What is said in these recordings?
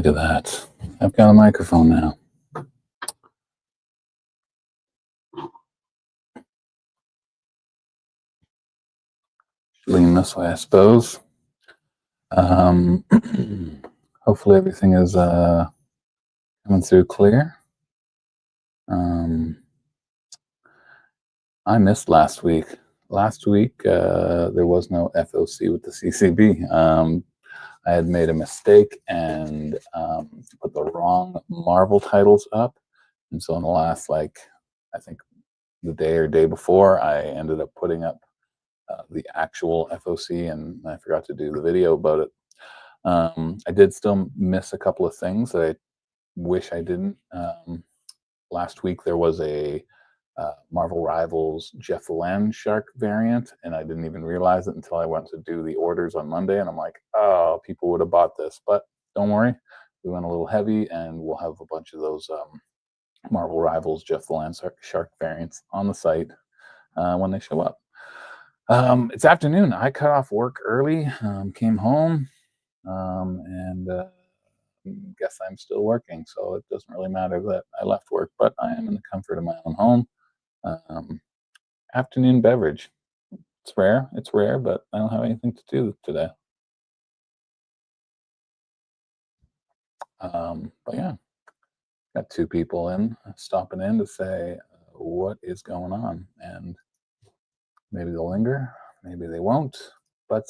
Look at that. I've got a microphone now. Lean this way, I suppose. Hopefully everything is coming through clear. I missed last week. Last week, there was no FOC with the CCB. I had made a mistake and put the wrong Marvel titles up. And so in the last, I think the day or day before, I ended up putting up the actual FOC, and I forgot to do the video about it. I did still miss a couple of things that I wish I didn't. Last week there was a Marvel Rivals Jeff Land Shark variant, and I didn't even realize it until I went to do the orders on Monday, and I'm like, oh, people would have bought this, but don't worry, we went a little heavy, and we'll have a bunch of those Marvel Rivals Jeff Land Shark variants on the site when they show up. It's afternoon. I cut off work early, came home, and guess I'm still working, so it doesn't really matter that I left work, but I am in the comfort of my own home. Afternoon beverage. It's rare, but I don't have anything to do today. But yeah, got two people stopping in to say what is going on, and maybe they'll linger, maybe they won't, but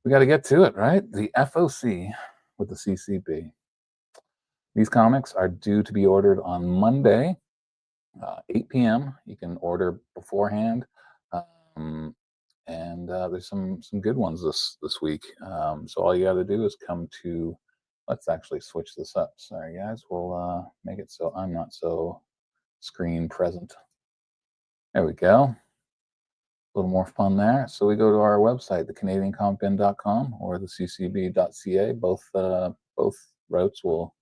we got to get to it, right? The FOC with the CCB. These comics are due to be ordered on Monday, 8 p.m. You can order beforehand, and there's some good ones this week. So all you got to do is come to. Let's actually switch this up. Sorry, guys. We'll make it so I'm not so screen present. There we go. A little more fun there. So we go to our website, thecanadiancomicbin.com or the ccb.ca. Both routes will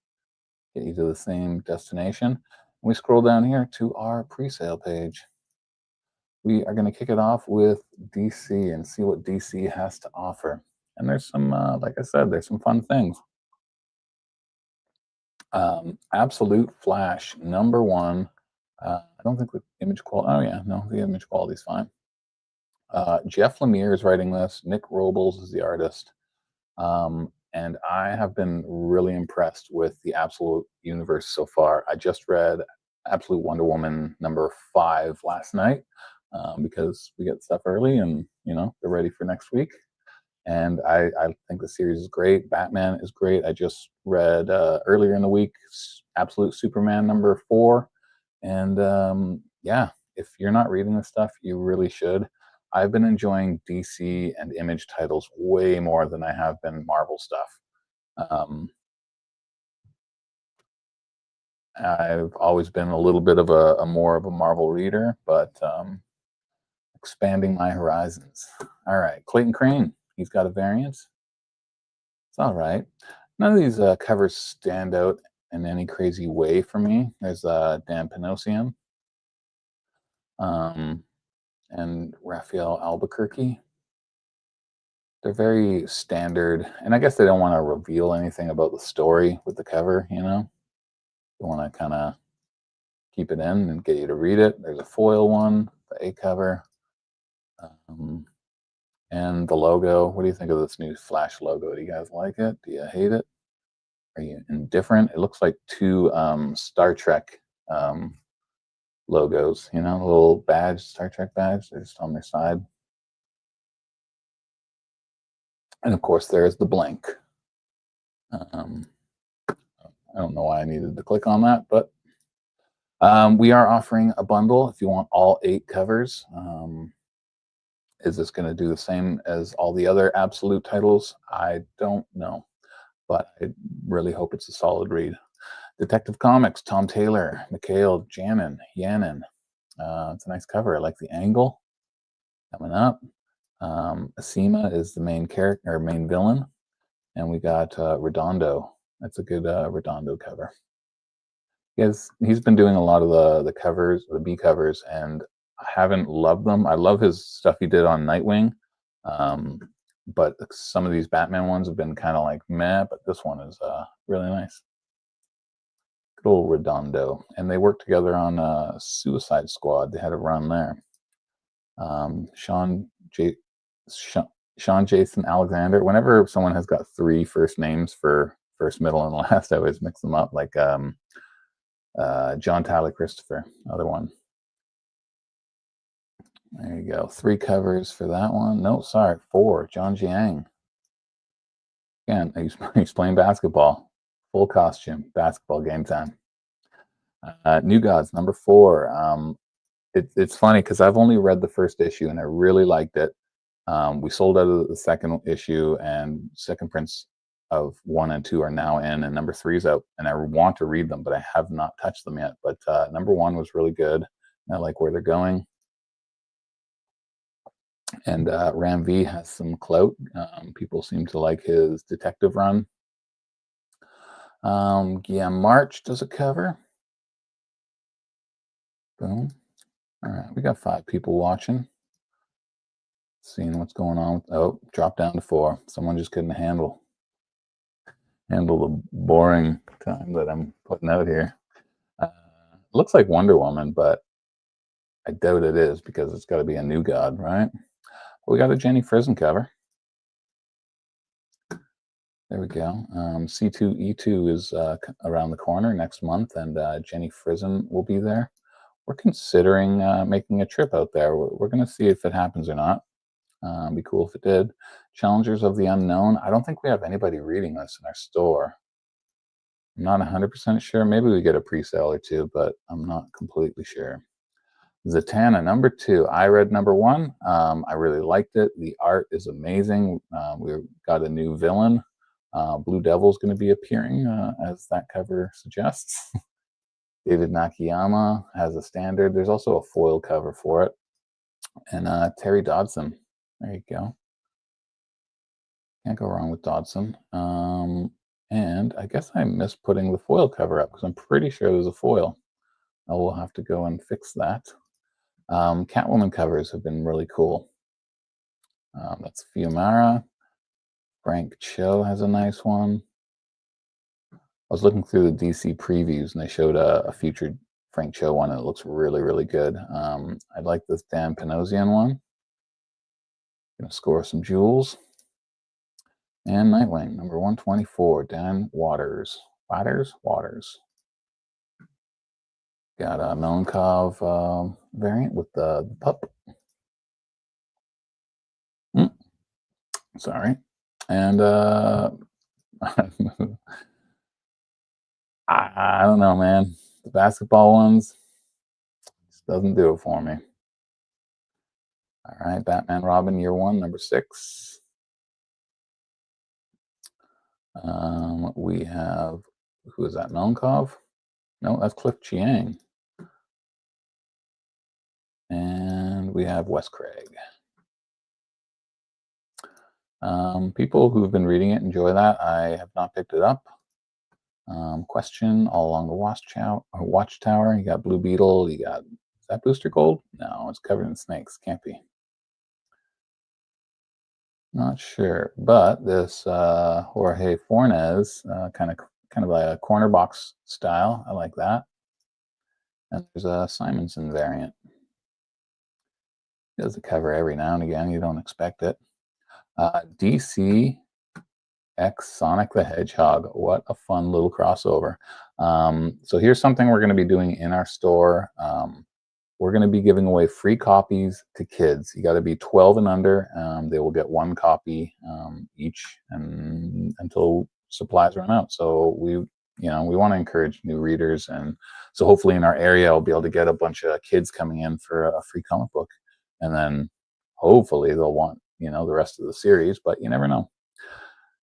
get you to the same destination. We scroll down here to our pre-sale page. We are going to kick it off with DC and see what DC has to offer. And there's some, like I said, there's some fun things. Absolute Flash #1. I don't think the image quality. Oh yeah, no, the image quality is fine. Jeff Lemire is writing this. Nick Robles is the artist. And I have been really impressed with the Absolute universe so far. I just read Absolute Wonder Woman #5 last night because we get stuff early, and they're ready for next week. And I think the series is great. Batman is great. I just read earlier in the week Absolute Superman #4, and yeah, if you're not reading this stuff, you really should. I've been enjoying DC and Image titles way more than I have been Marvel stuff. I've always been a little bit of a more of a Marvel reader, but expanding my horizons. All right, Clayton Crane. He's got a variant. It's all right. None of these covers stand out in any crazy way for me. There's Dan Panosian and Raphael Albuquerque. They're very standard, and I guess they don't want to reveal anything about the story with the cover, They want to kind of keep it in and get you to read it. There's a foil one, the A cover. And the logo. What do you think of this new Flash logo? Do you guys like it? Do you hate it? Are you indifferent? It looks like two Star Trek logos, a little badge, Star Trek badge. They're just on their side. And of course, there's the blank. I don't know why I needed to click on that, but we are offering a bundle if you want all 8 covers. Is this going to do the same as all the other Absolute titles? I don't know, but I really hope it's a solid read. Detective Comics, Tom Taylor, Mikhail Yanin. It's a nice cover. I like the angle. Coming up, Asima is the main character or main villain, and we got Redondo. That's a good Redondo cover. He's been doing a lot of the covers, the B covers, and I haven't loved them. I love his stuff he did on Nightwing, but some of these Batman ones have been kind of like meh, but this one is really nice. Good old Redondo. And they worked together on Suicide Squad. They had a run there. Sean, Jason Alexander. Whenever someone has got 3 first names for first, middle, and last, I always mix them up. Like John Tyler Christopher, other one. There you go. 3 covers for that one. No, sorry, 4. John Jiang. Again, he's playing basketball. Full costume, basketball game time. New Gods, number 4. It's funny because I've only read the first issue and I really liked it. We sold out of the second issue, and second prints of 1 and 2 are now in, and number 3's out. And I want to read them, but I have not touched them yet. But number 1 was really good. I like where they're going. And Ram V has some clout. People seem to like his detective run. Yeah, March does a cover. Boom. All right, we got 5 people watching. Seeing what's going on. Oh, drop down to 4. Someone just couldn't handle the boring time that I'm putting out here. Looks like Wonder Woman, but I doubt it is because it's got to be a New God, right? We got a Jenny Frison cover. There we go. C2E2 is around the corner next month, and Jenny Frison will be there. We're considering making a trip out there. We're going to see if it happens or not. Be cool if it did. Challengers of the Unknown. I don't think we have anybody reading this in our store. I'm not 100% sure. Maybe we get a pre-sale or 2, but I'm not completely sure. Zatanna, number 2. I read number 1. I really liked it. The art is amazing. We've got a new villain. Blue Devil's going to be appearing, as that cover suggests. David Nakayama has a standard. There's also a foil cover for it. And Terry Dodson. There you go. Can't go wrong with Dodson. And I guess I missed putting the foil cover up because I'm pretty sure there's a foil. I will have to go and fix that. Catwoman covers have been really cool. That's Fiumara. Frank Cho has a nice one. I was looking through the DC previews and they showed a featured Frank Cho one and it looks really, really good. I like this Dan Panosian one. Gonna score some jewels. And Nightwing, number 124, Dan Waters. Waters. Got a Melenkov variant with the pup. Sorry. And I don't know, man. The basketball ones just doesn't do it for me. All right, Batman Robin year 1, number 6. We have, who is that, Melenkov? No, that's Cliff Chiang. And we have Wes Craig. People who've been reading it enjoy that. I have not picked it up. Question all along the watchtower. You got Blue Beetle. You got, is that Booster Gold? No, it's covered in snakes. Can't be. Not sure, but this Jorge Fornes, kind of a corner box style. I like that. And there's a Simonson variant. He does the cover every now and again. You don't expect it. DC X Sonic the Hedgehog. What a fun little crossover. So here's something we're going to be doing in our store. We're going to be giving away free copies to kids. You got to be 12 and under. They will get 1 copy each, and until supplies run out. So we want to encourage new readers, and so hopefully in our area, I'll be able to get a bunch of kids coming in for a free comic book, and then hopefully they'll want the rest of the series. But you never know.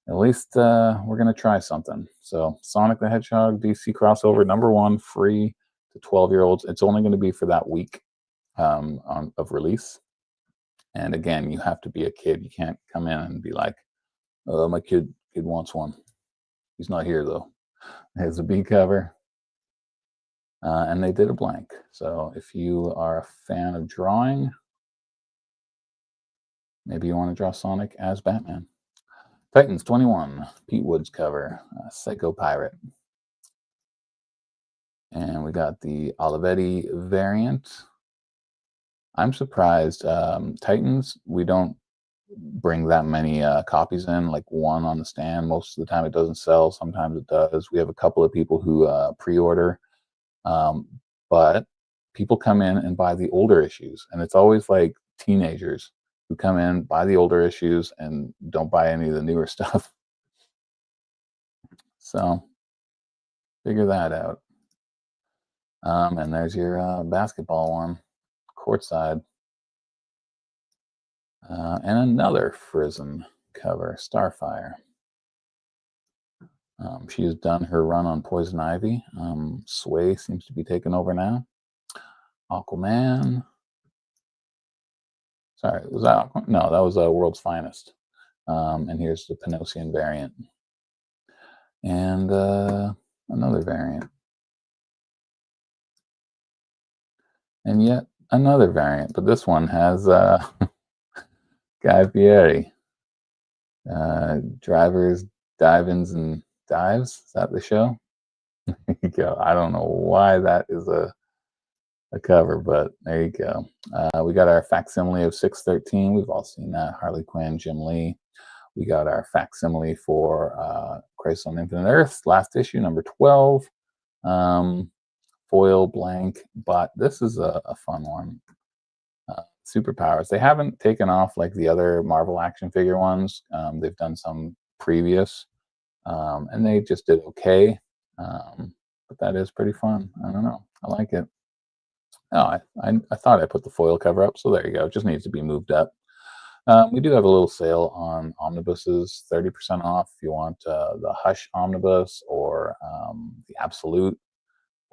At least we're going to try something. So Sonic the Hedgehog DC crossover number 1, free to 12-year-olds. It's only going to be for that week of release. And again, you have to be a kid. You can't come in and be like, oh, my kid wants one. He's not here though. Here's a B cover. And they did a blank. So if you are a fan of drawing, Maybe you want to draw Sonic as Batman. Titans 21, Pete Woods cover, Psycho Pirate. And we got the Olivetti variant. I'm surprised. Titans, we don't bring that many copies in, like one on the stand. Most of the time it doesn't sell. Sometimes it does. We have a couple of people who pre-order, but people come in and buy the older issues. And it's always like teenagers who come in, buy the older issues, and don't buy any of the newer stuff. So figure that out. And there's your basketball one, courtside. And another Frism cover, Starfire. She has done her run on Poison Ivy. Sway seems to be taking over now. Aquaman. Sorry, was that Aquaman? No, that was World's Finest. And here's the Panosian variant. And another variant. And yet another variant, but this one has Guy Fieri. Drivers, Dive-ins, and Dives. Is that the show? There you go. I don't know why that is a cover, but there you go. We got our facsimile of 613. We've all seen that. Harley Quinn, Jim Lee. We got our facsimile for Crisis on Infinite Earth, last issue, number 12. Foil blank, but this is a fun one. Superpowers. They haven't taken off like the other Marvel action figure ones. They've done some previous, and they just did okay. But that is pretty fun. I don't know. I like it. Oh, I thought I put the foil cover up, so there you go. It just needs to be moved up. We do have a little sale on omnibuses, 30% off if you want the Hush omnibus or the Absolute,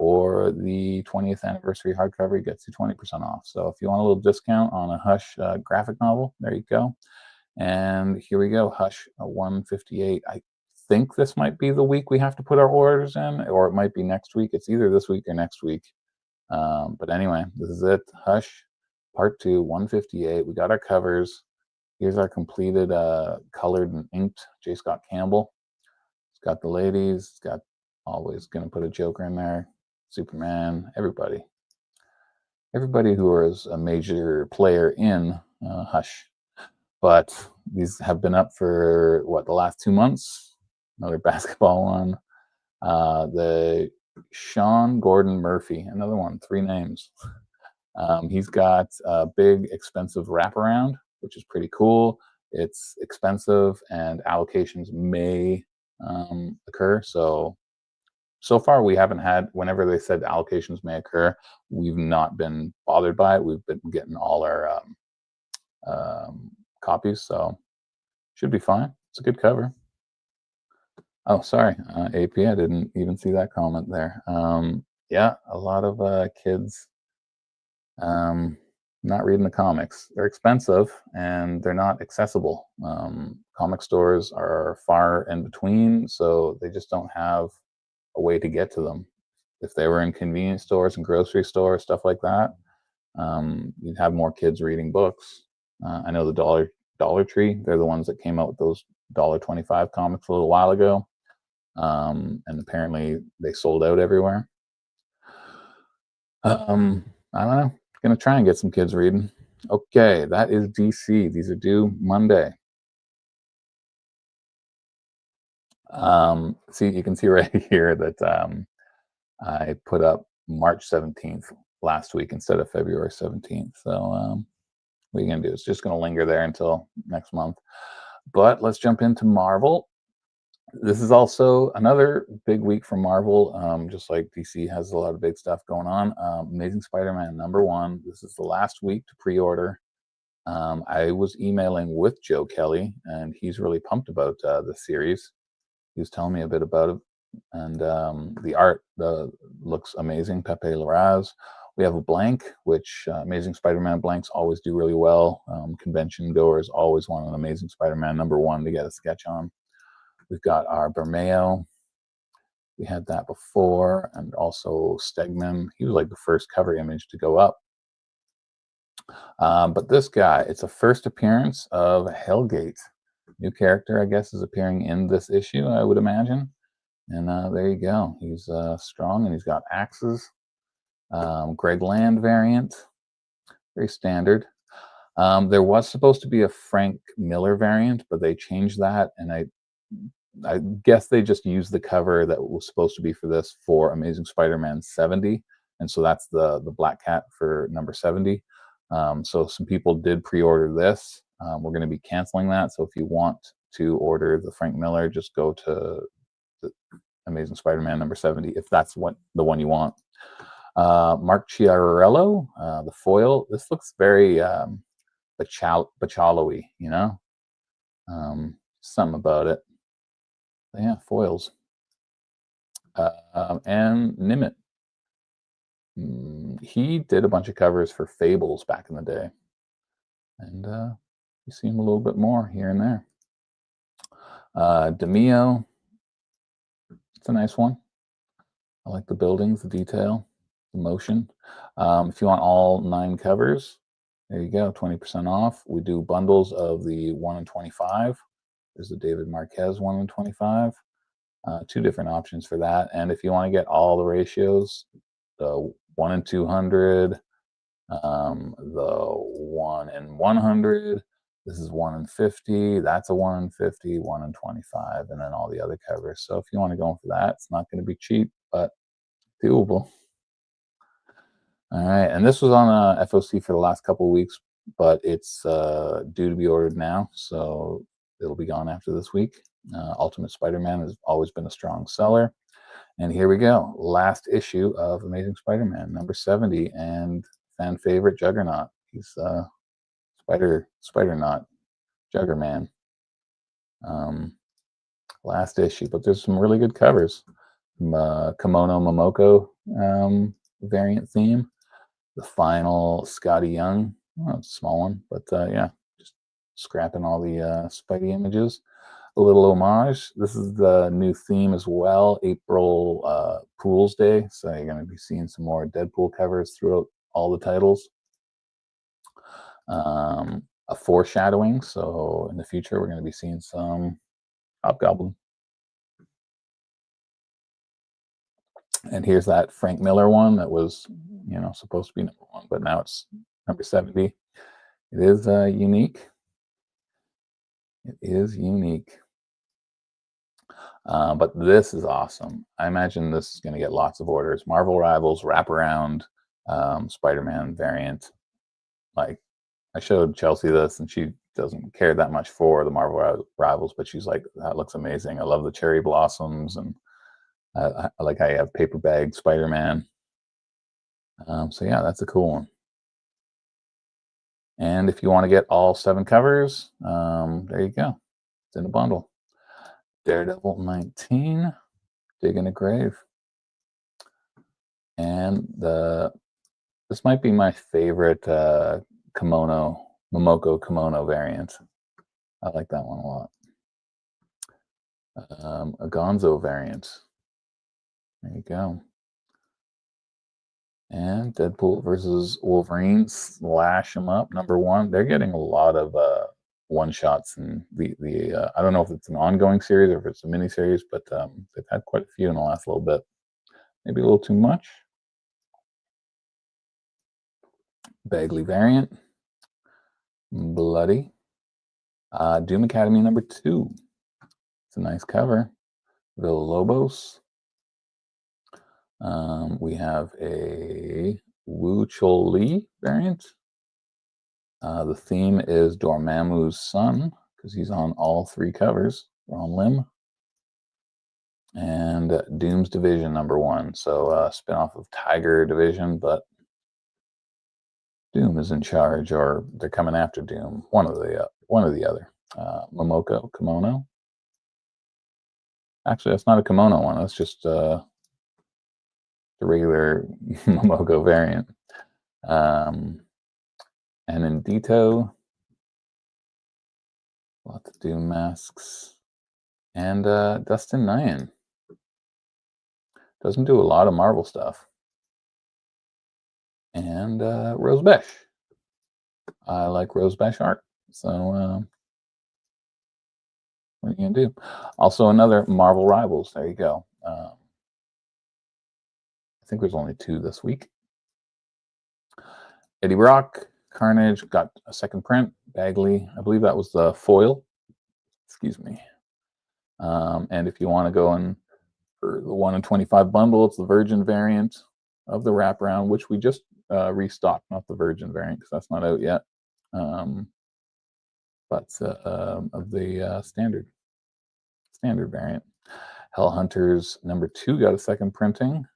or the 20th anniversary hardcover gets you 20% off. So if you want a little discount on a Hush graphic novel, there you go. And here we go, Hush 158. I think this might be the week we have to put our orders in, or it might be next week. It's either this week or next week. But anyway, this is it. Hush, part 2, 158. We got our covers. Here's our completed colored and inked J. Scott Campbell. It's got the ladies. It's got, always going to put a Joker in there. Superman, everybody who is a major player in Hush. But these have been up for what, the last 2 months. Another basketball one. The Sean Gordon Murphy, another one, 3 names. He's got a big expensive wraparound, which is pretty cool. It's expensive and allocations may occur. So far, we haven't had, whenever they said allocations may occur, we've not been bothered by it. We've been getting all our copies, so should be fine. It's a good cover. Oh, sorry, AP, I didn't even see that comment there. Yeah, a lot of kids not reading the comics. They're expensive and they're not accessible. Comic stores are far in between, so they just don't have a way to get to them. If they were in convenience stores and grocery stores, stuff like that, you'd have more kids reading books. I know the Dollar Tree, they're the ones that came out with those $1.25 comics a little while ago. And apparently they sold out everywhere. I don't know. Gonna try and get some kids reading. Okay, that is DC. These are due Monday. See, you can see right here that I put up March 17th last week instead of February 17th. So what are you gonna do? It's just gonna linger there until next month. But let's jump into Marvel. This is also another big week for Marvel. Just like DC has a lot of big stuff going on. Amazing Spider-Man #1. This is the last week to pre-order. I was emailing with Joe Kelly, and he's really pumped about the series. He was telling me a bit about it, and the art looks amazing. Pepe Larraz. We have a blank, which Amazing Spider-Man blanks always do really well. Convention goers always want an Amazing Spider-Man #1 to get a sketch on. We've got our Bermeo. We had that before, and also Stegman. He was like the first cover image to go up. But this guy, it's a first appearance of Hellgate. New character, I guess, is appearing in this issue, I would imagine. And there you go. He's strong and he's got axes. Greg Land variant, very standard. There was supposed to be a Frank Miller variant, but they changed that, and I guess they just used the cover that was supposed to be for this for Amazing Spider-Man 70, and so that's the Black Cat for number 70. So some people did pre-order this. We're going to be canceling that. So if you want to order the Frank Miller, just go to the Amazing Spider-Man number 70 if that's what the one you want. Mark Chiarello, the foil. This looks very Bachalo-y, you know? Something about it. But yeah, foils. And Nimit. He did a bunch of covers for Fables back in the day. And you see him a little bit more here and there. DeMio. It's a nice one. I like the buildings, the detail, the motion. If you want all 9 covers, there you go, 20% off. We do bundles of the 1 in 25. There's the David Marquez 1 in 25. 2 different options for that. And if you want to get all the ratios, the 1 in 200, the 1 in 100, this is 1 in 50, that's a 1 in 50, 1 in 25, and then all the other covers. So if you want to go for that, it's not going to be cheap, but doable. All right, and this was on FOC for the last couple of weeks, but it's due to be ordered now, so it'll be gone after this week. Ultimate Spider-Man has always been a strong seller. And here we go, last issue of Amazing Spider-Man, number 70, and fan favorite Juggernaut. He's Spider-Naut, Juggerman. Last issue, but there's some really good covers. Kimono Momoko variant theme. The final Scotty Young, well, it's a small one, but yeah, just scrapping all the Spidey images. A little homage. This is the new theme as well, April Fool's Day. So you're going to be seeing some more Deadpool covers throughout all the titles. A foreshadowing. So in the future, we're going to be seeing some Hobgoblin. And here's that Frank Miller one that was, you know, supposed to be number 1, but now it's number 70. It is unique. It is unique. But this is awesome. I imagine this is going to get lots of orders. Marvel Rivals wraparound Spider-Man variant. Like, I showed Chelsea this, and she doesn't care that much for the Marvel Rivals, but she's like, that looks amazing. I love the cherry blossoms, and I like how you have paper bag Spider-Man. So yeah, that's a cool one. And if you want to get all 7 covers, there you go. It's in a bundle. Daredevil 19, Digging a Grave. And this might be my favorite Momoko kimono variant. I like that one a lot. A Gonzo variant. There you go. And Deadpool versus Wolverine, slash them up, number 1. They're getting a lot of one-shots, and the I don't know if it's an ongoing series or if it's a mini-series, but they've had quite a few in the last little bit. Maybe a little too much. Bagley variant. Bloody. Doom Academy number 2. It's a nice cover. Villalobos. We have a Wu Chol Li variant. The theme is Dormammu's son, because he's on all 3 covers. They're on Limb. And Doom's Division number 1. So spin-off of Tiger Division, but Doom is in charge, or they're coming after Doom. One or the other. Momoko kimono. Actually, that's not a kimono one. That's just the regular Momoko variant. And in Dito, lots of Doom masks. And Dustin Nyan. Doesn't do a lot of Marvel stuff. And Rose Besh. I like Rose by Shark. So what are you gonna do? Also, another Marvel Rivals. There you go. I think there's only 2 this week. Eddie Brock, Carnage got a second print. Bagley, I believe that was the foil. Excuse me. And if you want to go in for the 1 in 25 bundle, it's the Virgin variant of the wraparound, which we just restocked, not the Virgin variant because that's not out yet. But of the standard variant. Hell Hunters #2 got a second printing.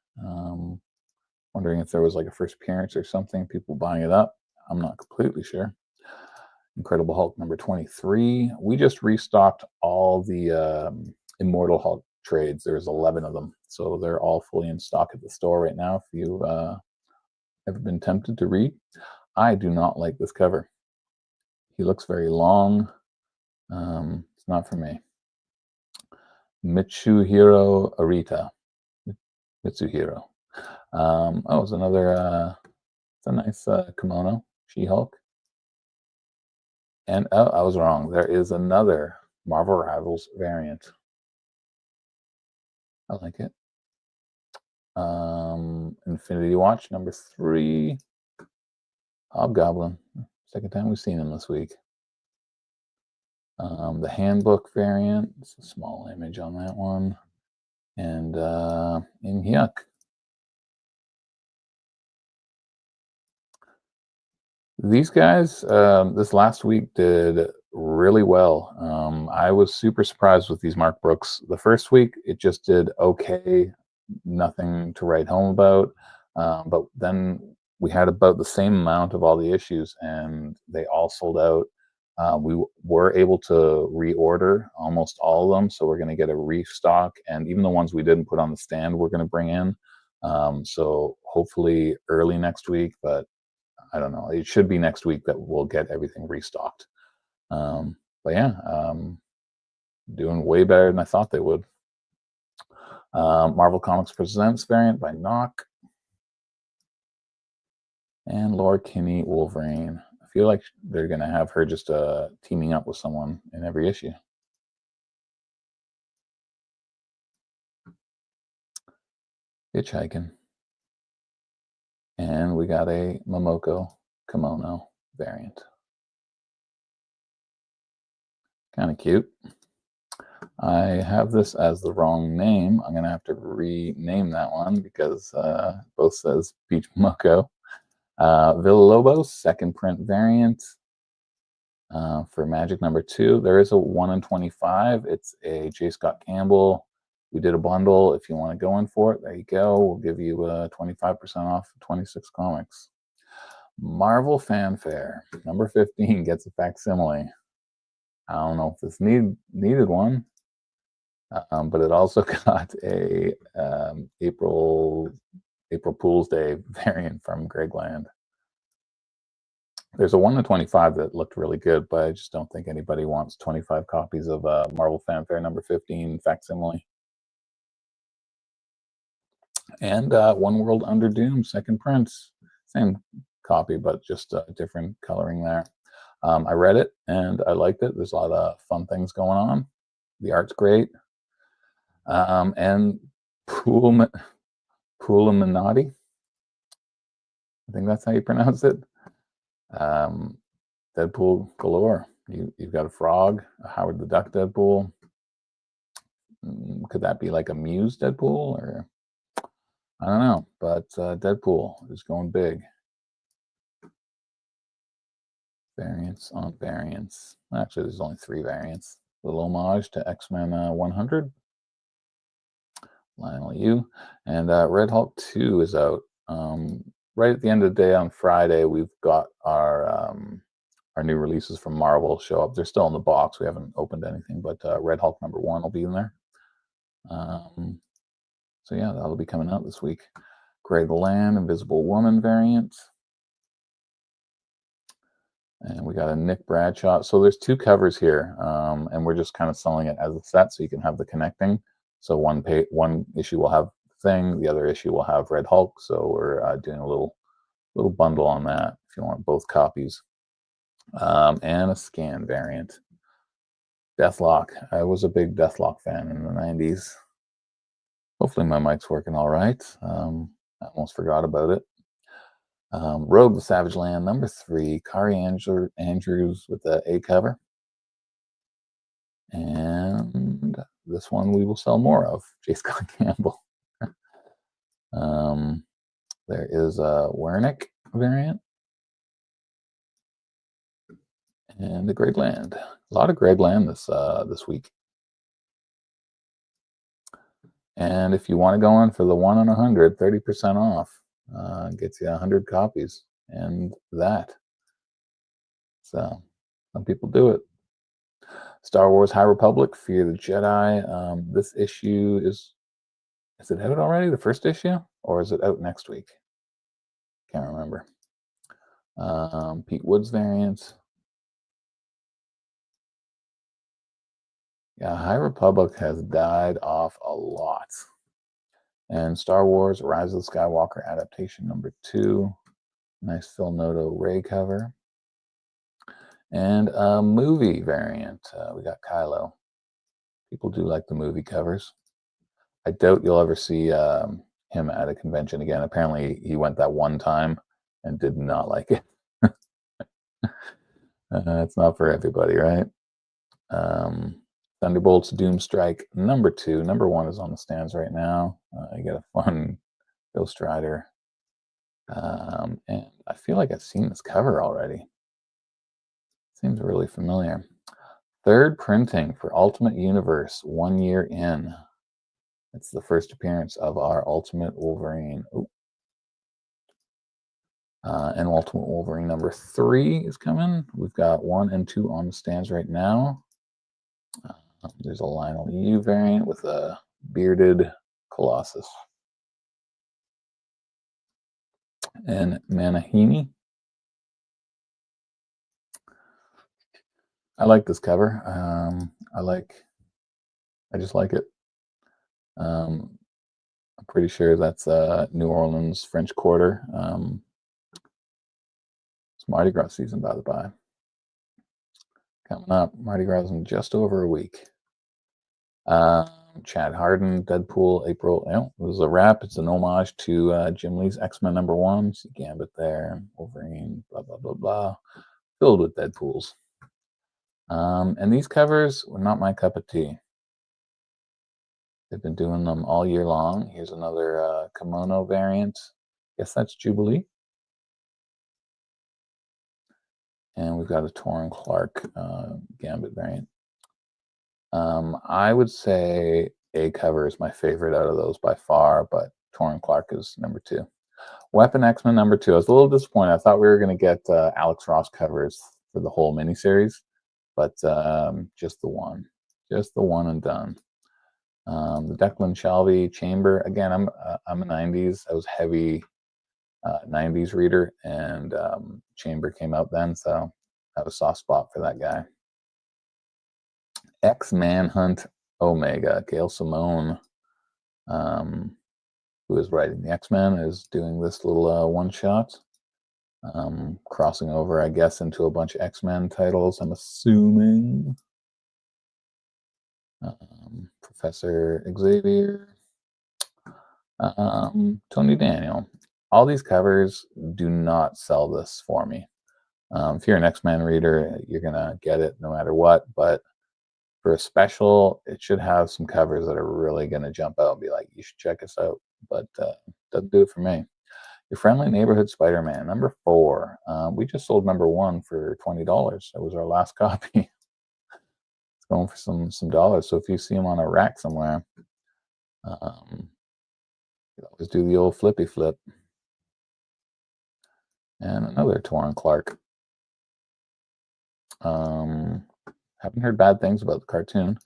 Wondering if there was like a first appearance or something, people buying it up. I'm not completely sure. Incredible Hulk #23. We just restocked all the Immortal Hulk trades. There's 11 of them, so they're all fully in stock at the store right now. If you ever been tempted to read, I do not like this cover. He looks very long. It's not for me. Mitsuhiro Arita. Mitsuhiro. Oh, it's another. It's a nice kimono. She-Hulk. And oh, I was wrong. There is another Marvel Rivals variant. I like it. Infinity Watch #3. Hobgoblin. Second time we've seen him this week. The handbook variant. It's a small image on that one. And in Hyuk. These guys, this last week did really well. I was super surprised with these Mark Brooks. The first week, it just did okay, nothing to write home about. But then we had about the same amount of all the issues, and they all sold out. We were able to reorder almost all of them, so we're going to get a restock. And even the ones we didn't put on the stand, we're going to bring in. So hopefully early next week, but I don't know. It should be next week that we'll get everything restocked. But yeah, doing way better than I thought they would. Marvel Comics Presents variant by Knock. And Laura Kinney Wolverine. I feel like they're going to have her just teaming up with someone in every issue. Hitchhiking. And we got a Momoko kimono variant. Kind of cute. I have this as the wrong name. I'm going to have to rename that one because both says Peach Momoko. Villalobos, second print variant for Magic #2. There is a 1 in 25. It's a J. Scott Campbell. We did a bundle. If you want to go in for it, there you go. We'll give you 25% off 26 comics. Marvel Fanfare #15 gets a facsimile. I don't know if this needed one, but it also got a April Fool's Day variant from Greg Land. There's a 1 in 25 that looked really good, but I just don't think anybody wants 25 copies of Marvel Fanfare #15 facsimile. And One World Under Doom, second print. Same copy, but just different coloring there. I read it, and I liked it. There's a lot of fun things going on. The art's great. And Pulaminotti, I think that's how you pronounce it. Deadpool galore. You've got a frog, a Howard the Duck Deadpool. Could that be like a Muse Deadpool, or I don't know, but Deadpool is going big. Variants on variants. Actually, there's only 3 variants. Little homage to X-Men 100. Lionel Yu. And Red Hulk 2 is out. Right at the end of the day on Friday, we've got our new releases from Marvel show up. They're still in the box. We haven't opened anything, but Red Hulk #1 will be in there. So yeah, that'll be coming out this week. Greg Land, Invisible Woman variant. And we got a Nick Bradshaw. So there's 2 covers here, and we're just kind of selling it as a set so you can have the connecting. So one issue will have thing, the other issue will have Red Hulk. So we're doing a little bundle on that if you want both copies. and a scan variant. Deathlock. I was a big Deathlock fan in the 90s. Hopefully my mic's working all right. I almost forgot about it. Rogue the Savage Land, number 3, Kari Andrews with the A cover. And this one we will sell more of, J. Scott Campbell. There is a Wernick variant and a Greg Land. A lot of Greg Land this week. And if you want to go on for the 1 in 100, 30% off, gets you 100 copies and that. So some people do it. Star Wars High Republic, Fear the Jedi. This issue is it out already, the first issue? Or is it out next week? Can't remember. Pete Woods variant. Yeah, High Republic has died off a lot. And Star Wars Rise of the Skywalker adaptation number 2. Nice Phil Noto Ray cover. And a movie variant. We got Kylo. People do like the movie covers. I doubt you'll ever see him at a convention again. Apparently, he went that one time and did not like it. It's not for everybody, right? Thunderbolts Doomstrike number 2. Number 1 is on the stands right now. You get a fun Ghost Rider. And I feel like I've seen this cover already. Seems really familiar. Third printing for Ultimate Universe, 1 year in. It's the first appearance of our Ultimate Wolverine. And Ultimate Wolverine number 3 is coming. We've got 1 and 2 on the stands right now. There's a Lionel EU variant with a bearded Colossus. And Manahini. I like this cover. I just like it. I'm pretty sure that's New Orleans French Quarter. It's Mardi Gras season, by the by. Coming up, Mardi Gras in just over a week. Chad Harden, Deadpool, April. It was a wrap. It's an homage to Jim Lee's X-Men number 1. See Gambit there, Wolverine, blah, blah, blah, blah. Filled with Deadpools. And these covers were not my cup of tea. They've been doing them all year long. Here's another kimono variant. Guess that's Jubilee. And we've got a Torrin Clark Gambit variant. I would say A cover is my favorite out of those by far, but Torrin Clark is number 2. Weapon X-Men number 2. I was a little disappointed. I thought we were going to get Alex Ross covers for the whole miniseries, but just the one. Just the one and done. The Declan Shalvey Chamber. Again, I'm a 90s. I was heavy 90s reader, and Chamber came out then, so I have a soft spot for that guy. X-Manhunt Omega. Gail Simone, who is writing the X-Men, is doing this little one-shot. Crossing over, I guess, into a bunch of X-Men titles, I'm assuming. Professor Xavier. Tony Daniel. All these covers do not sell this for me. If you're an X-Men reader, you're going to get it no matter what, but for a special, it should have some covers that are really going to jump out and be like, you should check us out, but doesn't do it for me. Your Friendly Neighborhood Spider-Man, number 4. We just sold number 1 for $20. That was our last copy. It's going for some dollars, so if you see them on a rack somewhere, you always do the old flippy flip. And another Torrin Clark. Haven't heard bad things about the cartoon.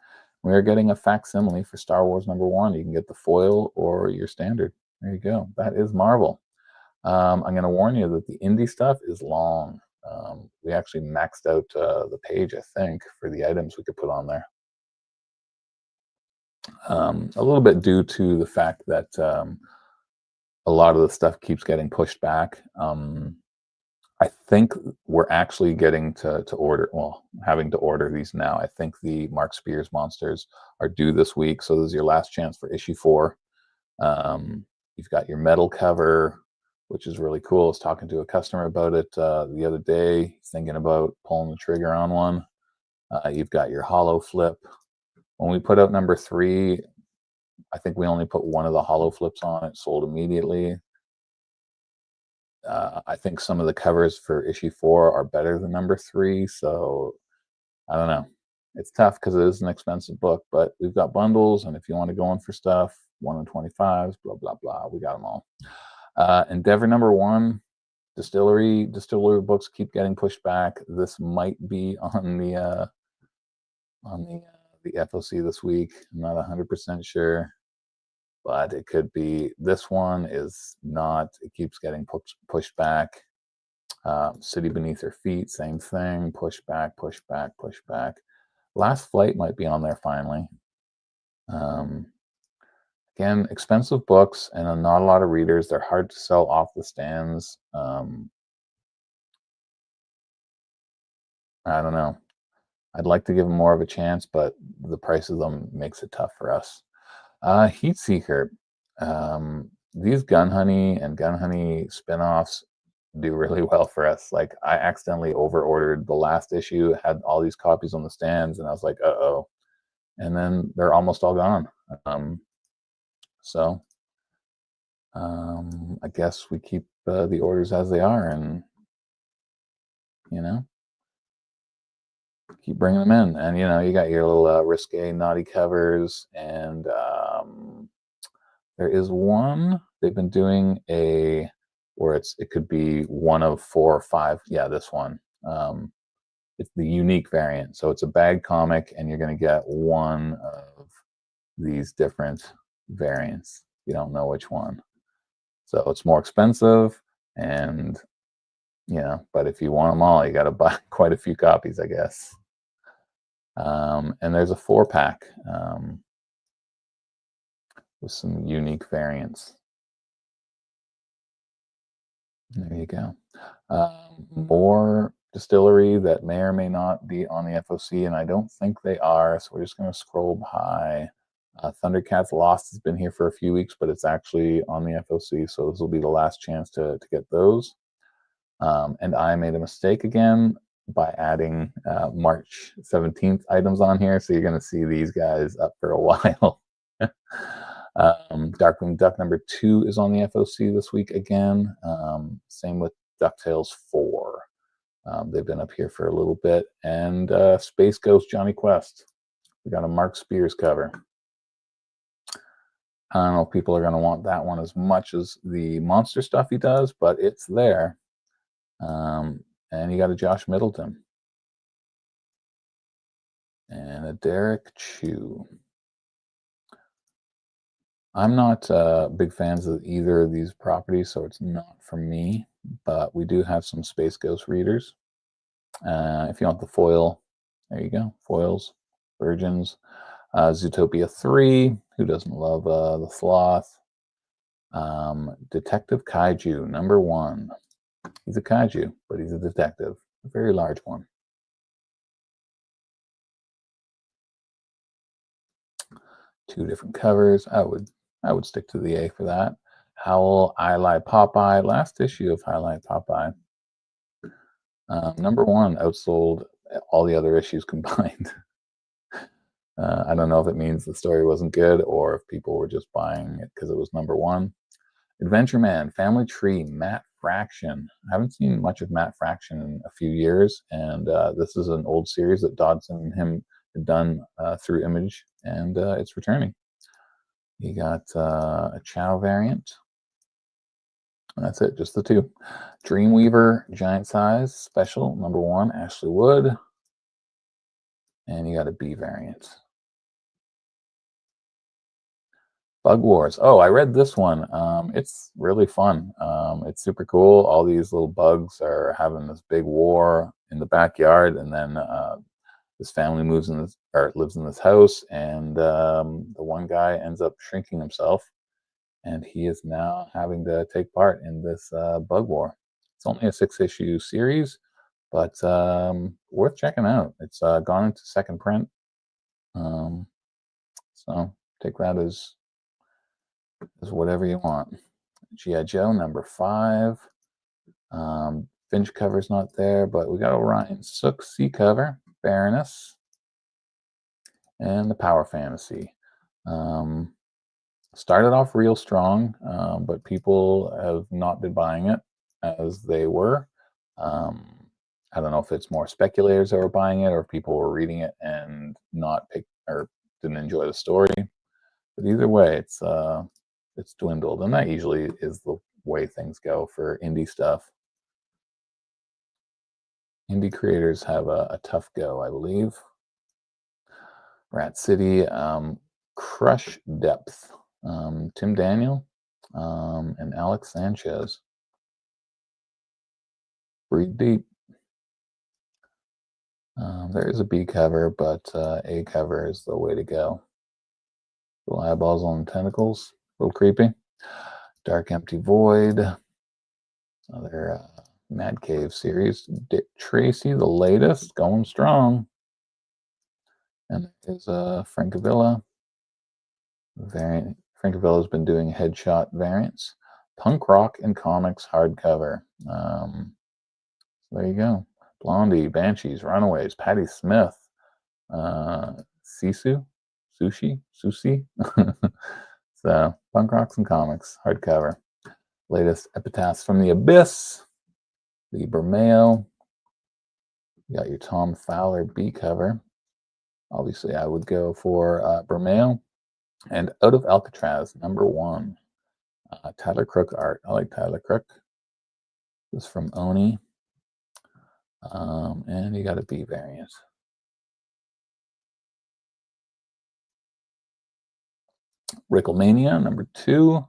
We are getting a facsimile for Star Wars number 1. You can get the foil or your standard. There you go. That is Marvel. I'm going to warn you that the indie stuff is long. We actually maxed out the page, I think, for the items we could put on there. A little bit due to the fact that a lot of the stuff keeps getting pushed back. I think we're actually getting to order, well, having to order these now. I think the Mark Spears monsters are due this week, so this is your last chance for issue 4. You've got your metal cover, which is really cool. I was talking to a customer about it the other day, thinking about pulling the trigger on one. You've got your hollow flip. When we put out number 3, I think we only put one of the hollow flips on. It sold immediately. I think some of the covers for issue 4 are better than number 3, so I don't know. It's tough because it is an expensive book, but we've got bundles, and if you want to go in for stuff, 1 in 25s, blah blah blah, we got them all. Endeavor number 1, distillery books keep getting pushed back. This might be on the FOC this week. I'm not 100% sure, but it could be. This one is not. It keeps getting pushed back. City Beneath Her Feet, same thing. Push back, push back, push back. Last Flight might be on there finally. Again, expensive books and not a lot of readers. They're hard to sell off the stands. I don't know. I'd like to give them more of a chance, but the price of them makes it tough for us. Heat Seeker. These Gun Honey and Gun Honey spinoffs do really well for us. Like, I accidentally over-ordered the last issue, had all these copies on the stands, and I was like, uh-oh. And then they're almost all gone. So I guess we keep the orders as they are, and keep bringing them in. And you got your little risque naughty covers, and there is one they've been doing where it could be one of 4 or 5. Yeah, this one. It's the unique variant, so it's a bag comic, and you're going to get one of these different variants. You don't know which one, so it's more expensive, and but if you want them all, you got to buy quite a few copies, I guess. And there's a 4-pack with some unique variants. There you go. More distillery that may or may not be on the FOC, and I don't think they are, so we're just going to scroll by. Thundercats Lost has been here for a few weeks, but it's actually on the FOC, so this will be the last chance to get those. And I made a mistake again by adding March 17th items on here, so you're going to see these guys up for a while. Darkwing Duck number 2 is on the FOC this week again. Same with DuckTales 4. They've been up here for a little bit. And Space Ghost Johnny Quest. We got a Mark Spears cover. I don't know if people are going to want that one as much as the monster stuff he does, but it's there. And you got a Josh Middleton. And a Derek Chew. I'm not big fans of either of these properties, so it's not for me, but we do have some Space Ghost readers. If you want the foil, there you go. Foils, Virgins. Zootopia 3, who doesn't love the sloth? Detective Kaiju, number 1. He's a kaiju, but he's a detective. A very large one. Two different covers. I would stick to the A for that. Howl, I Lie Popeye. Last issue of I Lie Popeye. Number 1 outsold all the other issues combined. I don't know if it means the story wasn't good or if people were just buying it because it was number 1. Adventure Man, Family Tree, Matt Fraction. I haven't seen much of Matt Fraction in a few years, and this is an old series that Dodson and him had done through Image, and it's returning. You got a Chow variant. That's it, just the 2. Dreamweaver, Giant Size, Special, number 1, Ashley Wood. And you got a B variant. Bug Wars. Oh, I read this one. It's really fun. It's super cool. All these little bugs are having this big war in the backyard, and then this family lives in this house, and the one guy ends up shrinking himself, and he is now having to take part in this bug war. It's only a 6-issue series, but worth checking out. It's gone into second print, so take that as whatever you want. G.I. Joe #5. Finch cover's not there, but we got Orion Sook C cover, Baroness, and the Power Fantasy. Started off real strong, but people have not been buying it as they were. I don't know if it's more speculators that were buying it or if people were reading it and not pick or didn't enjoy the story. But either way, it's dwindled, and that usually is the way things go for indie stuff. Indie creators have a tough go, I believe. Rat City, Crush Depth, Tim Daniel, and Alex Sanchez. Breathe Deep. There is a B cover, but A cover is the way to go. Little eyeballs on the tentacles, a little creepy. Dark Empty Void, another Mad Cave series. Dick Tracy, the latest, going strong. And there's Francavilla variant. Francavilla's been doing headshot variants. Punk Rock and Comics hardcover. So there you go. Blondie, Banshees, Runaways, Patti Smith, Sushi. So Punk Rocks and Comics hardcover. Latest Epitaphs from the Abyss. The Bermeo. You got your Tom Fowler B cover. Obviously, I would go for Bermeo. And Out of Alcatraz, #1. Tyler Crook art. I like Tyler Crook. This is from Oni. And you got a B variant. Ricklemania, #2.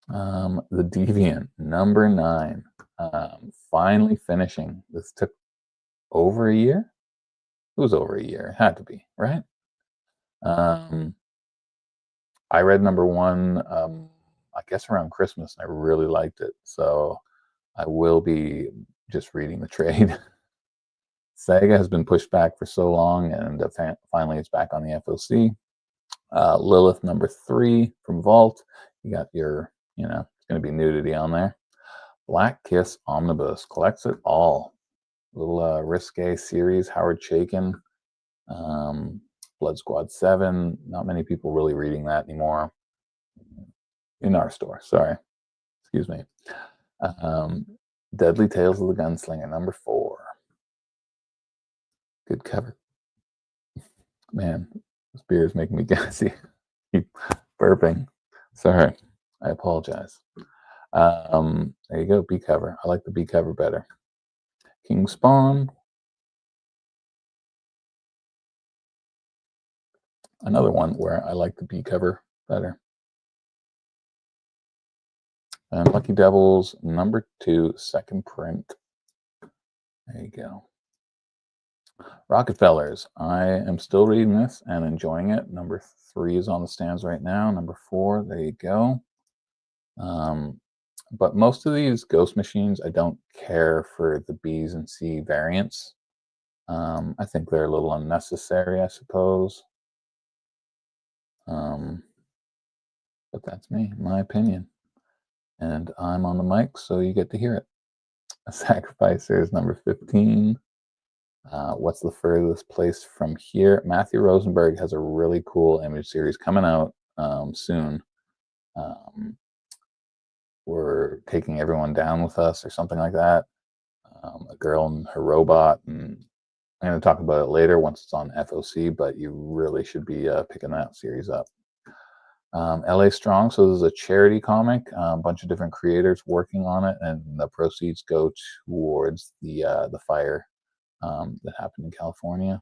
The Deviant, #9. Finally finishing. This took over a year. It was over a year. It had to be, right? I read #1, I guess around Christmas. I really liked it. So I will be just reading the trade. Saga has been pushed back for so long, and finally it's back on the FOC. Lilith, #3 from Vault. You got your, it's going to be nudity on there. Black Kiss Omnibus collects it all. Little risque series. Howard Chaykin. Blood Squad 7. Not many people really reading that anymore. In our store, sorry. Excuse me. Deadly Tales of the Gunslinger, #4. Good cover. Man, this beer is making me gassy. Keep burping. Sorry. I apologize. There you go, B cover. I like the B cover better. King Spawn. Another one where I like the B cover better. And Lucky Devils, #2, second print. There you go. Rockefellers. I am still reading this and enjoying it. #3 is on the stands right now. #4, there you go. But most of these Ghost Machines, I don't care for the B's and C variants. I think they're a little unnecessary, I suppose. But that's me, my opinion. And I'm on the mic, so you get to hear it. Sacrificers, #15. What's the furthest place from here? Matthew Rosenberg has a really cool image series coming out soon. We're taking everyone down with us or something like that. A girl and her robot, and I'm going to talk about it later once it's on FOC, but you really should be picking that series up. LA Strong, so this is a charity comic, a bunch of different creators working on it, and the proceeds go towards the fire that happened in California.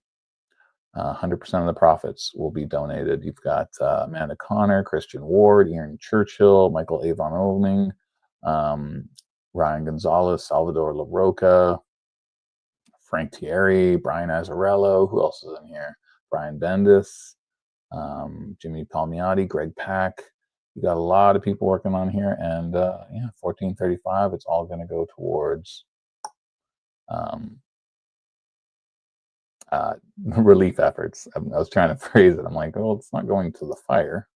100% of the profits will be donated. You've got Amanda Connor, Christian Ward, Ian Churchill, Michael Avon Oeming, Ryan Gonzalez, Salvador LaRocca, Frank Thierry, Brian Azzarello. Who else is in here? Brian Bendis, Jimmy Palmiotti, Greg Pak. You got a lot of people working on here, and yeah, 1435. It's all going to go towards um, relief efforts. I was trying to phrase it. I'm like, oh, it's not going to the fire.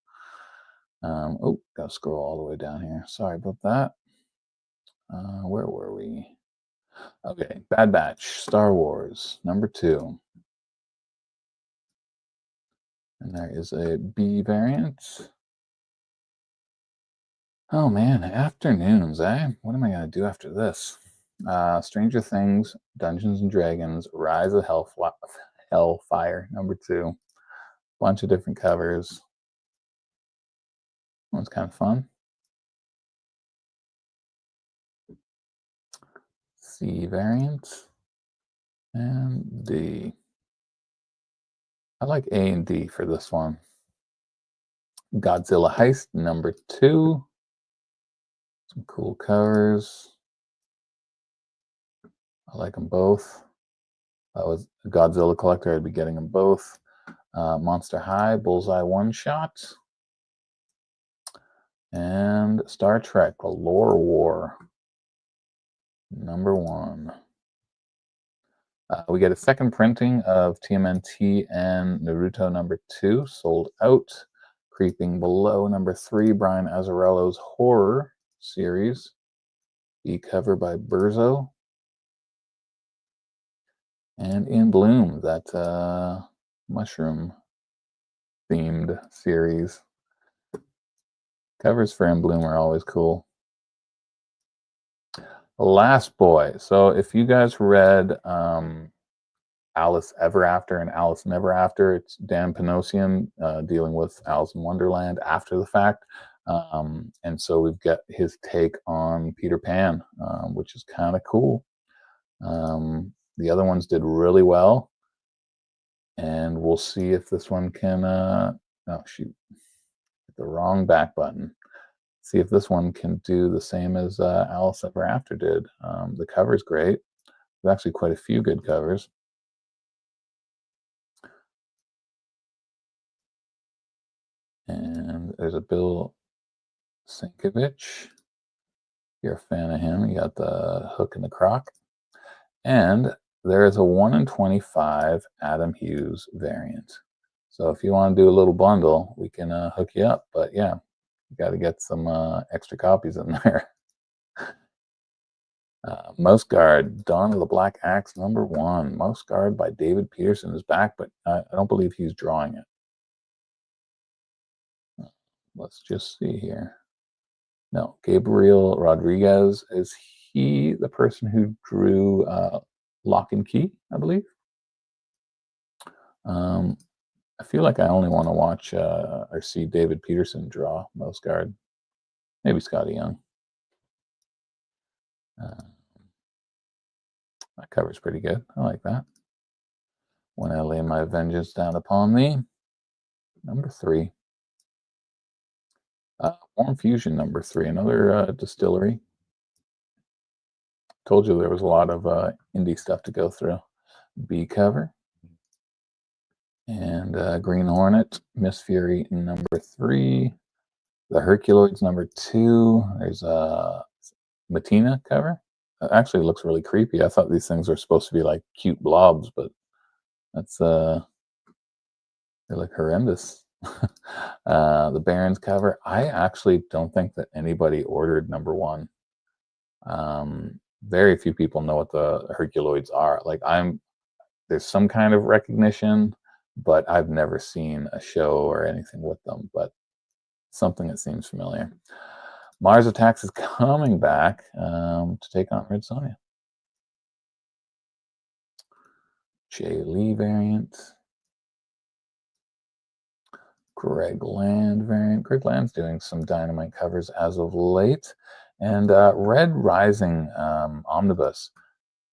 Oh, gotta scroll all the way down here. Sorry about that. Where were we? Okay, Bad Batch, Star Wars, number 2. And there is a B variant. Oh man, afternoons, eh? What am I gonna do after this? Stranger Things, Dungeons and Dragons, Rise of Hellfire, number 2. Bunch of different covers. That was kind of fun. C variant and D. I like A and D for this one. Godzilla Heist, number 2. Some cool covers. I like them both. If I was a Godzilla collector, I'd be getting them both. Monster High, Bullseye One Shot. And Star Trek, The Lore War, number 1. We get a second printing of TMNT and Naruto number 2, sold out. Creeping Below number 3, Brian Azzarello's horror series, the cover by Berzo. And In Bloom, that mushroom themed series. Covers for In Bloom are always cool. Last Boy. So if you guys read Alice Ever After and Alice Never After, it's Dan Panosian dealing with Alice in Wonderland after the fact. And so we've got his take on Peter Pan, which is kind of cool. The other ones did really well. And we'll see if this one can, oh shoot, hit the wrong back button. See if this one can do the same as Alice Ever After did. The cover's great. There's actually quite a few good covers. And there's a Bill Sienkiewicz. If you're a fan of him, you got the hook and the croc. And there is a 1 in 25 Adam Hughes variant. So if you want to do a little bundle, we can hook you up. But yeah, you got to get some extra copies in there. Mouse Guard, Dawn of the Black Axe, number 1. Mouse Guard by David Peterson is back, but I don't believe he's drawing it. Let's just see here. No, Gabriel Rodriguez. Is he the person who drew Lock and Key, I believe? I feel like I only want to watch or see David Peterson draw Mouse Guard. Maybe Scotty Young. That cover's pretty good. I like that. When I Lay My Vengeance Down Upon Thee, number 3. Warm Fusion, number 3, another distillery. Told you there was a lot of indie stuff to go through. B cover. And Green Hornet, Miss Fury, number 3. The Herculoids, number 2. There's a Matina cover. It actually looks really creepy. I thought these things were supposed to be like cute blobs, but that's they look horrendous. The Barons cover. I actually don't think that anybody ordered number 1. Very few people know what the Herculoids are. Like there's some kind of recognition, but I've never seen a show or anything with them, but something that seems familiar. Mars Attacks is coming back to take on Red Sonja. Jay Lee variant. Greg Land variant. Greg Land's doing some Dynamite covers as of late. And Red Rising Omnibus.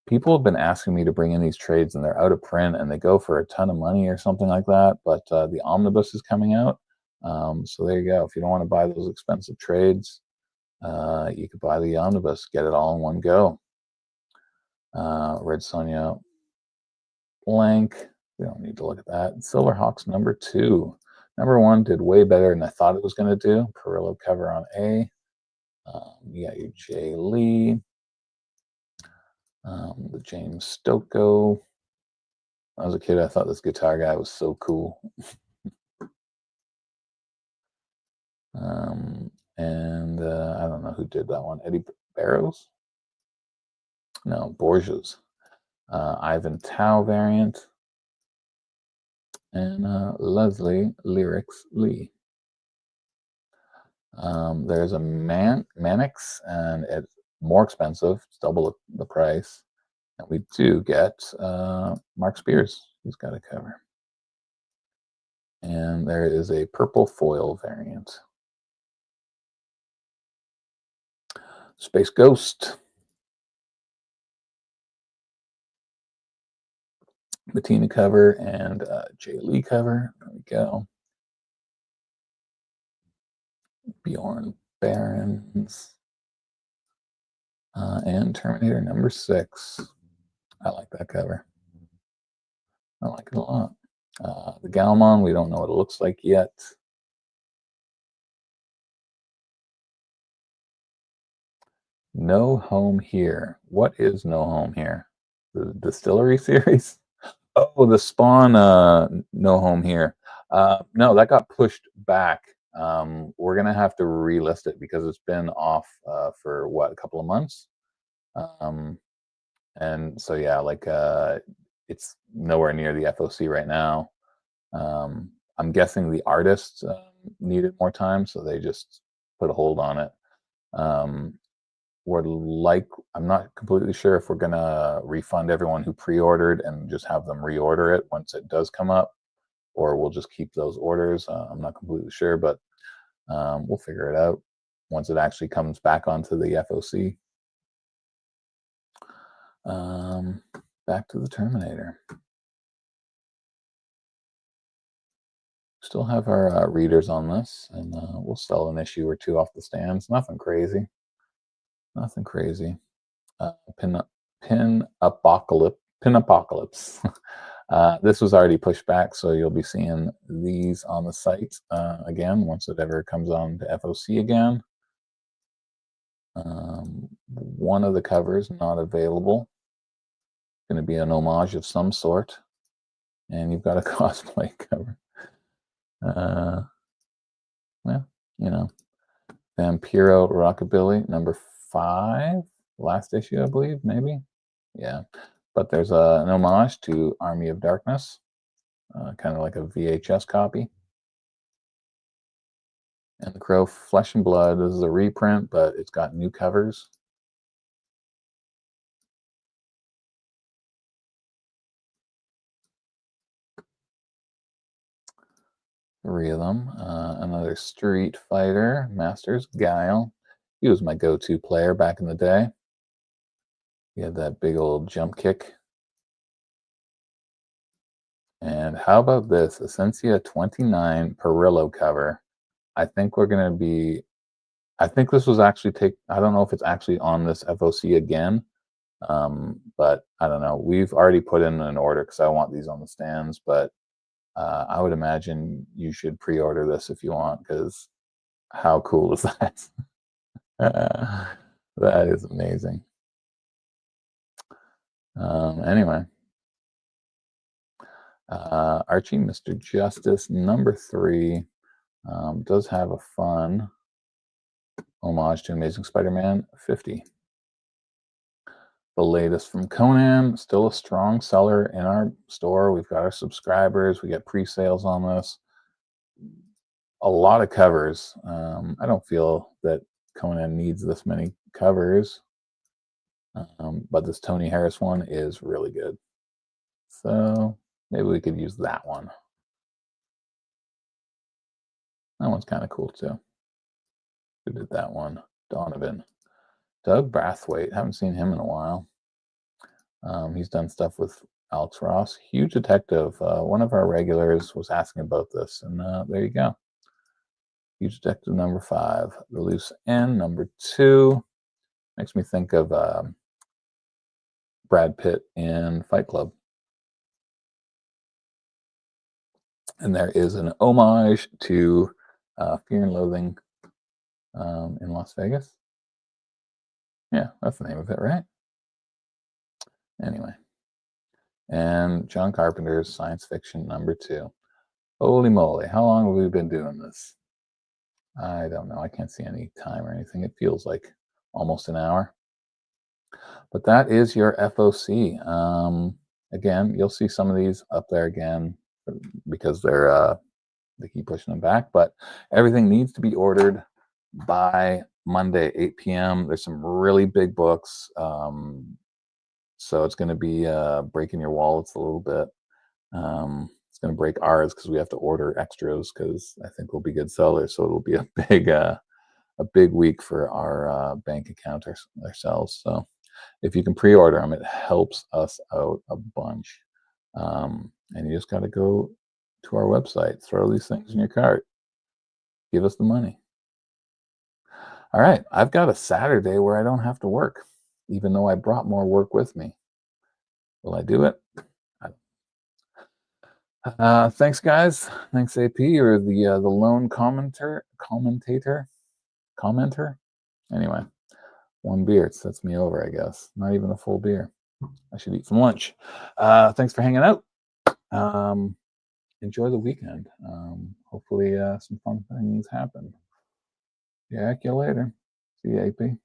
People have been asking me to bring in these trades, and they're out of print, and they go for a ton of money or something like that. But the Omnibus is coming out. So there you go. If you don't want to buy those expensive trades, you could buy the Omnibus, get it all in one go. Red Sonja blank. We don't need to look at that. Silverhawks number 2. Number 1 did way better than I thought it was going to do. Perillo cover on A. You got your Jay Lee, the James Stocco. When I was a kid, I thought this guitar guy was so cool. And I don't know who did that one. Eddie Barrows? No, Borges. Ivan Tao variant. And Leslie Lyrics Lee. There's a Mannix, and it's more expensive. It's double the price. And we do get Mark Spears. He's got a cover. And there is a purple foil variant. Space Ghost. Bettina cover and Jay Lee cover. There we go. Bjorn Barons. And Terminator number 6. I like that cover. I like it a lot. The Galmon, we don't know what it looks like yet. No Home Here. What is No Home Here? The Distillery series? Oh, the Spawn No Home Here. No, that got pushed back. We're going to have to relist it because it's been off for, what, a couple of months? And so, yeah, like it's nowhere near the FOC right now. I'm guessing the artists needed more time, so they just put a hold on it. I'm not completely sure if we're gonna refund everyone who pre-ordered and just have them reorder it once it does come up, or we'll just keep those orders. I'm not completely sure, but we'll figure it out once it actually comes back onto the FOC. Back to the Terminator. Still have our readers on this, and we'll sell an issue or two off the stands. Nothing crazy. Nothing crazy. Pin Apocalypse. This was already pushed back, so you'll be seeing these on the site again once it ever comes on to FOC again. One of the covers not available. Going to be an homage of some sort, and you've got a cosplay cover. Well, you know, Vampiro Rockabilly number 5, last issue, I believe, maybe. Yeah, but there's an homage to Army of Darkness, kind of like a VHS copy. And the Crow Flesh and Blood, this is a reprint, but it's got new covers. Three of them. Another Street Fighter, Masters Guile. He was my go-to player back in the day. He had that big old jump kick. And how about this? Essentia 29 Perillo cover. I think we're going to be... I think this was actually I don't know if it's actually on this FOC again. But I don't know. We've already put in an order because I want these on the stands, but I would imagine you should pre-order this if you want, because how cool is that? That is amazing. Anyway, Archie Mr. Justice number 3 does have a fun homage to Amazing Spider-Man 50. The latest from Conan, still a strong seller in our store. We've got our subscribers. We get pre-sales on this. A lot of covers. I don't feel that Conan needs this many covers, but this Tony Harris one is really good. So maybe we could use that one. That one's kind of cool too. Who did that one? Donovan. Doug Brathwaite. Haven't seen him in a while. He's done stuff with Alex Ross. Huge Detective. One of our regulars was asking about this, and there you go. Huge Detective number 5. The Loose End number 2. Makes me think of Brad Pitt in Fight Club. And there is an homage to Fear and Loathing in Las Vegas. Yeah, that's the name of it, right? Anyway. And John Carpenter's science fiction #2. Holy moly, how long have we been doing this? I don't know. I can't see any time or anything. It feels like almost an hour. But that is your FOC. Again, you'll see some of these up there again because they keep pushing them back. But everything needs to be ordered by Monday, 8 p.m. There's some really big books. So it's going to be breaking your wallets a little bit. It's going to break ours because we have to order extras because I think we'll be good sellers. So it'll be a big week for our bank account ourselves. So if you can pre-order them, it helps us out a bunch. And you just got to go to our website, throw these things in your cart, give us the money. All right, I've got a Saturday where I don't have to work, even though I brought more work with me. Will I do it? Thanks, guys. Thanks, AP, or the lone commenter. Anyway, one beer sets me over, I guess. Not even a full beer. I should eat some lunch. Thanks for hanging out. Enjoy the weekend. Hopefully, some fun things happen. Yeah, you later. See you, AP.